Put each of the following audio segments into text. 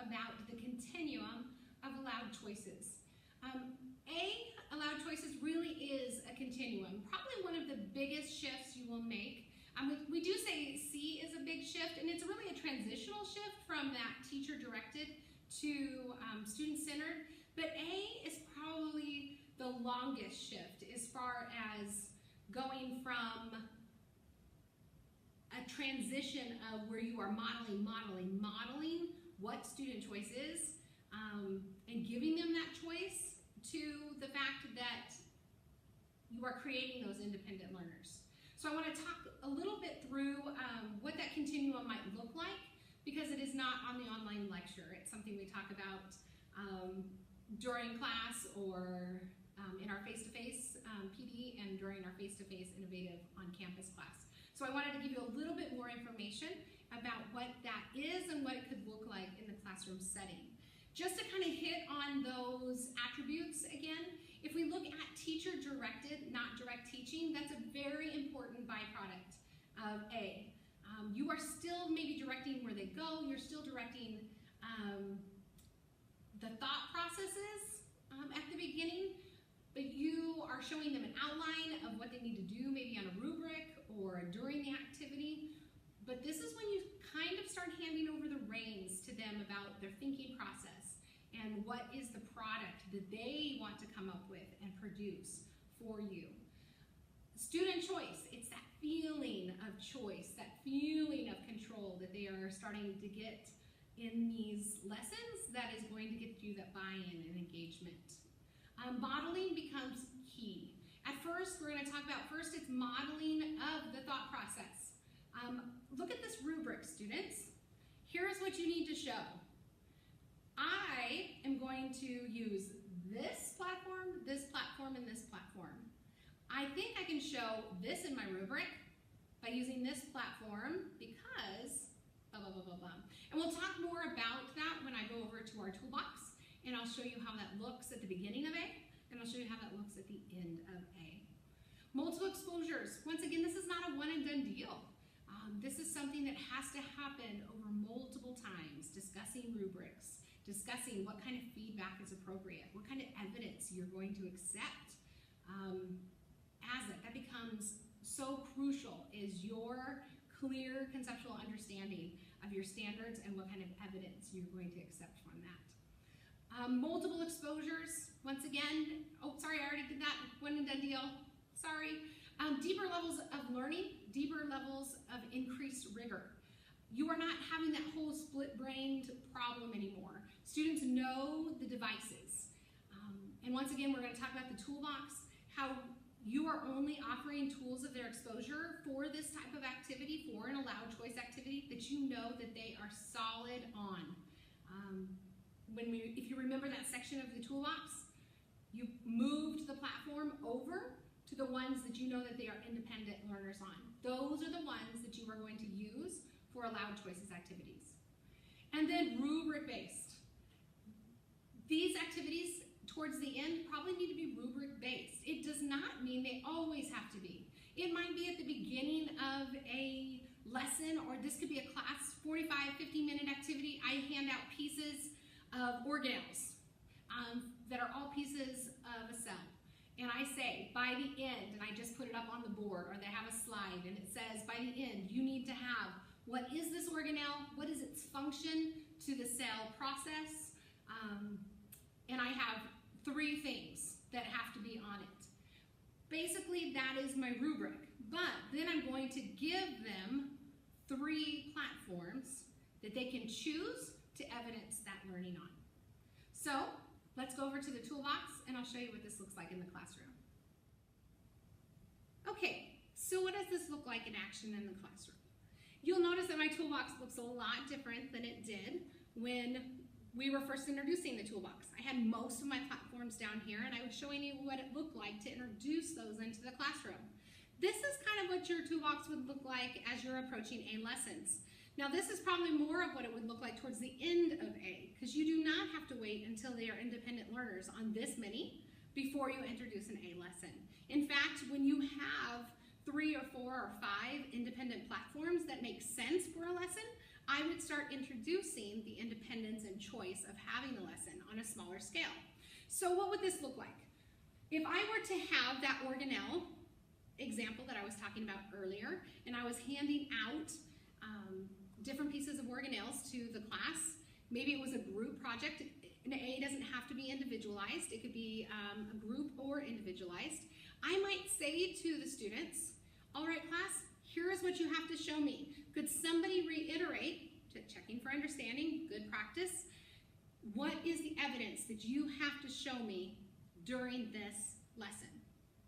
about the continuum of allowed choices. Allowed choices really is a continuum, probably one of the biggest shifts you will make. We do say C is a big shift, and it's really a transitional shift from that teacher-directed to student-centered, but A is probably the longest shift as far as going from a transition of where you are modeling what student choice is, and giving them that choice, to the fact that you are creating those independent learners. So I want to talk a little bit through what that continuum might look like, because it is not on the online lecture. It's something we talk about during class, or in our face-to-face PD, and during our face-to-face innovative on-campus class. So I wanted to give you a little bit more information about what that is and what it could look like in the classroom setting. Just to kind of hit on those attributes again, if we look at teacher-directed, not direct teaching, that's a very important byproduct of A. You are still maybe directing where they go, you're still directing the thought processes at the beginning, but you are showing them an outline of what they need to do, maybe on a rubric or during the activity. But this is when you kind of start handing over the reins to them about their thinking process and what is the product that they want to come up with and produce for you. Student choice, it's that feeling of choice, that feeling of control that they are starting to get in these lessons that is going to get you that buy-in and engagement. Modeling becomes key. At first, we're going to talk about first it's modeling of the thought process. Look at this rubric, students. Here's what you need to show. I am going to use this platform, and this platform. I think I can show this in my rubric by using this platform because blah, blah, blah, blah, blah. And we'll talk more about that when I go over to our toolbox, and I'll show you how that looks at the beginning of A, and I'll show you how that looks at the end of A. Multiple exposures. Once again, this is not a one and done deal. This is something that has to happen over multiple times, discussing rubrics, discussing what kind of feedback is appropriate, what kind of evidence you're going to accept as it. That becomes so crucial, is your clear conceptual understanding of your standards and what kind of evidence you're going to accept from that. Multiple exposures, once again, oh, sorry, I already did that, one and done deal, sorry. Deeper levels of learning, deeper levels of increased rigor. You are not having that whole split-brained problem anymore. Students know the devices. And once again, we're going to talk about the toolbox, how you are only offering tools of their exposure for this type of activity, for an allowed choice activity, that you know that they are solid on. If you remember that section of the toolbox, you moved the platform over to the ones that you know that they are independent learners on. Those are the ones that you are going to use for allowed choices activities. And then rubric-based. These activities towards the end probably need to be rubric-based. It does not mean they always have to be. It might be at the beginning of a lesson, or this could be a class 45, 50-minute activity. I hand out pieces of organelles that are all pieces of a cell. And I say, by the end, and I just put it up on the board, or they have a slide, and it says, by the end, you need to have, what is this organelle? What is its function to the cell process? And I have 3 things that have to be on it. Basically, that is my rubric. But then I'm going to give them 3 platforms that they can choose to evidence that learning on. So, let's go over to the toolbox, and I'll show you what this looks like in the classroom. Okay, so what does this look like in action in the classroom? You'll notice that my toolbox looks a lot different than it did when we were first introducing the toolbox. I had most of my platforms down here, and I was showing you what it looked like to introduce those into the classroom. This is kind of what your toolbox would look like as you're approaching A lessons. Now this is probably more of what it would look like towards the end of A, because you do not have to wait until they are independent learners on this many before you introduce an A lesson. In fact, when you have 3 or 4 or 5 independent platforms that make sense for a lesson, I would start introducing the independence and choice of having the lesson on a smaller scale. So what would this look like? If I were to have that organelle example that I was talking about earlier, and I was handing out different pieces of organelles to the class, maybe it was a group project. An A doesn't have to be individualized. It could be a group or individualized. I might say to the students, all right, class, here is what you have to show me. Could somebody reiterate, checking for understanding, good practice, what is the evidence that you have to show me during this lesson?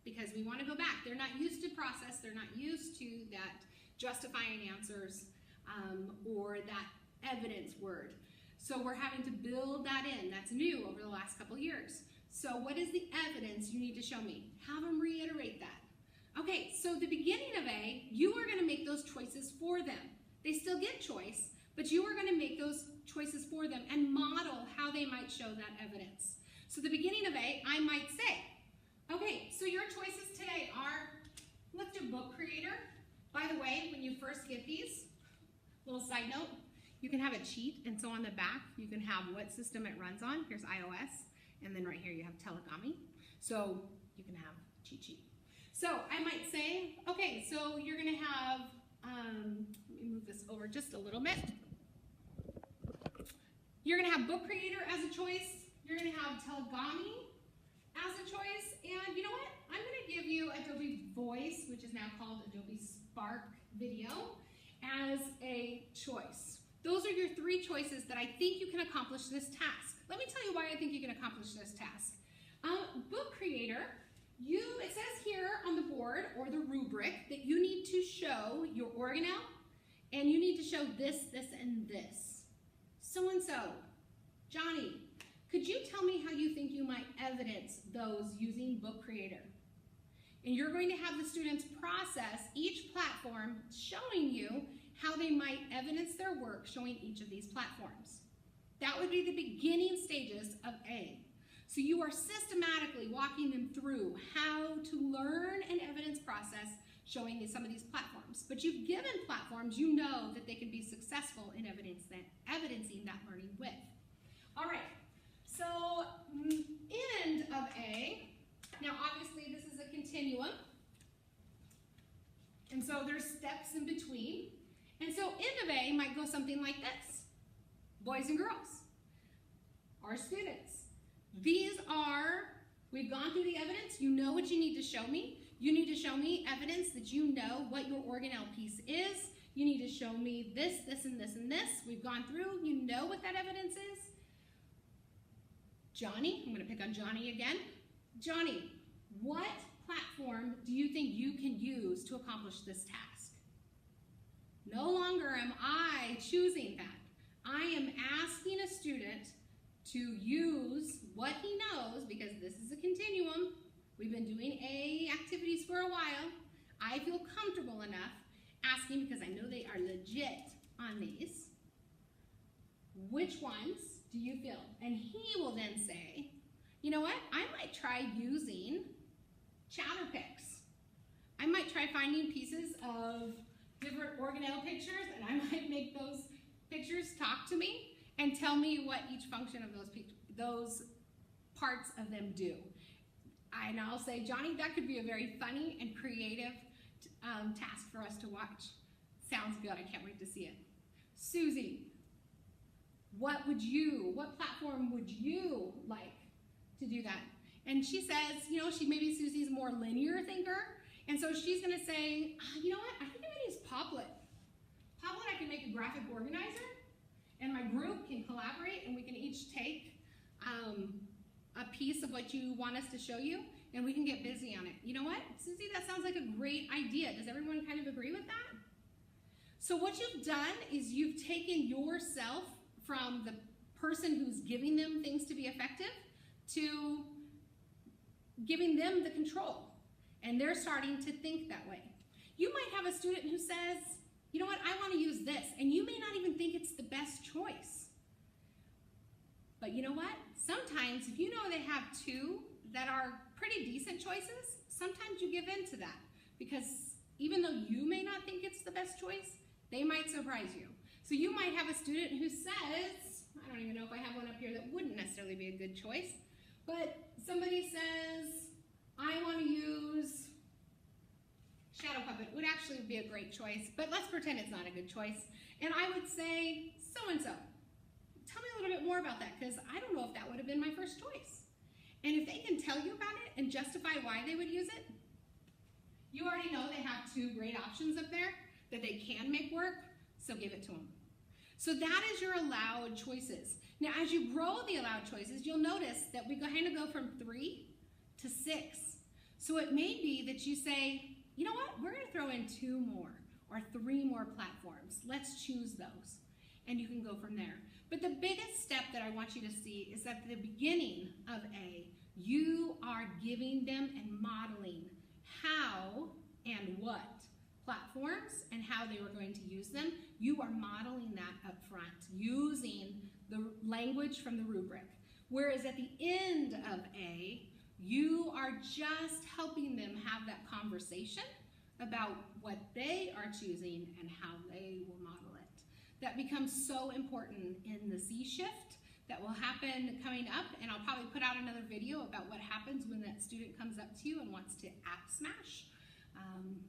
Because we want to go back. They're not used to process. They're not used to that justifying answers or that evidence word. So we're having to build that in. That's new over the last couple years. So what is the evidence you need to show me? Have them reiterate that. Okay, so the beginning of A, you are going to make those choices for them. They still get choice, but you are going to make those choices for them and model how they might show that evidence. So the beginning of A, I might say, okay, so your choices today are, let's do book creator. By the way, when you first get these, little side note, you can have a cheat, and so on the back, you can have what system it runs on. Here's iOS, and then right here you have Telegami. So you can have cheat sheet. So I might say, okay, so you're gonna have, let me move this over just a little bit. You're gonna have book creator as a choice. You're gonna have Telegami as a choice. And you know what? I'm gonna give you Adobe Voice, which is now called Adobe Spark Video, as a choice. Those are your three choices that I think you can accomplish this task. Let me tell you why I think you can accomplish this task. Book creator, it says here on the board or the rubric that you need to show your organelle and you need to show this, this, and this. So-and-so, Johnny, could you tell me how you think you might evidence those using book creator? And you're going to have the students process each platform showing you how they might evidence their work showing each of these platforms. That would be the beginning stages of A. So you are systematically walking them through how to learn an evidence process showing some of these platforms. But you've given platforms you know that they can be successful in evidencing that learning with. All right, so end of A. Now obviously this is a continuum. And so there's steps in between. And so end of A might go something like this. Boys and girls, our students. These are, we've gone through the evidence. You know what you need to show me. You need to show me evidence that you know what your organelle piece is. You need to show me this, this, and this, and this. We've gone through. You know what that evidence is. Johnny, I'm going to pick on Johnny again. Johnny, what platform do you think you can use to accomplish this task? No longer am I choosing that. I am asking a student to use what he knows, because this is a continuum. We've been doing A activities for a while. I feel comfortable enough asking, because I know they are legit on these, which ones do you feel? And he will then say, you know what? I might try using chatter picks. I might try finding pieces of different organelle pictures, and I might make those pictures talk to me and tell me what each function of those parts of them do. And I'll say, Johnny, that could be a very funny and creative task for us to watch. Sounds good, I can't wait to see it. Susie, what platform would you like to do that? And she says, you know, maybe Susie's a more linear thinker, and so she's gonna say, you know what, I think I'm gonna use Poplet. Poplet, I can make a graphic organizer, and my group can collaborate, and we can each take a piece of what you want us to show you, and we can get busy on it. You know what, Susie, that sounds like a great idea. Does everyone kind of agree with that? So what you've done is you've taken yourself from the person who's giving them things to be effective to giving them the control, and they're starting to think that way. You might have a student who says, you know what, I want to use this, and you may not even think it's the best choice. But you know what? Sometimes if you know they have two that are pretty decent choices, sometimes you give in to that, because even though you may not think it's the best choice, they might surprise you. So you might have a student who says, I don't even know if I have one up here that wouldn't necessarily be a good choice, but somebody says, I want to use shadow puppet. Would actually be a great choice, but let's pretend it's not a good choice. And I would say, so-and-so. Tell me a little bit more about that, because I don't know if that would have been my first choice. And if they can tell you about it and justify why they would use it, you already know they have two great options up there that they can make work, so give it to them. So that is your allowed choices. Now, as you grow the allowed choices, you'll notice that we kind of go from 3 to 6. So it may be that you say, you know what, we're going to throw in 2 more or 3 more platforms. Let's choose those. And you can go from there. But the biggest step that I want you to see is at the beginning of A, you are giving them and modeling how and what platforms and how they were going to use them. You are modeling that up front using the language from the rubric. Whereas at the end of A, you are just helping them have that conversation about what they are choosing and how they will model it. That becomes so important in the C shift that will happen coming up, and I'll probably put out another video about what happens when that student comes up to you and wants to app smash.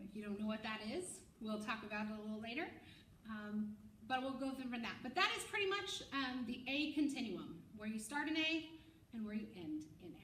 If you don't know what that is, we'll talk about it a little later, but we'll go from that. But that is pretty much the A continuum, where you start in A and where you end in A.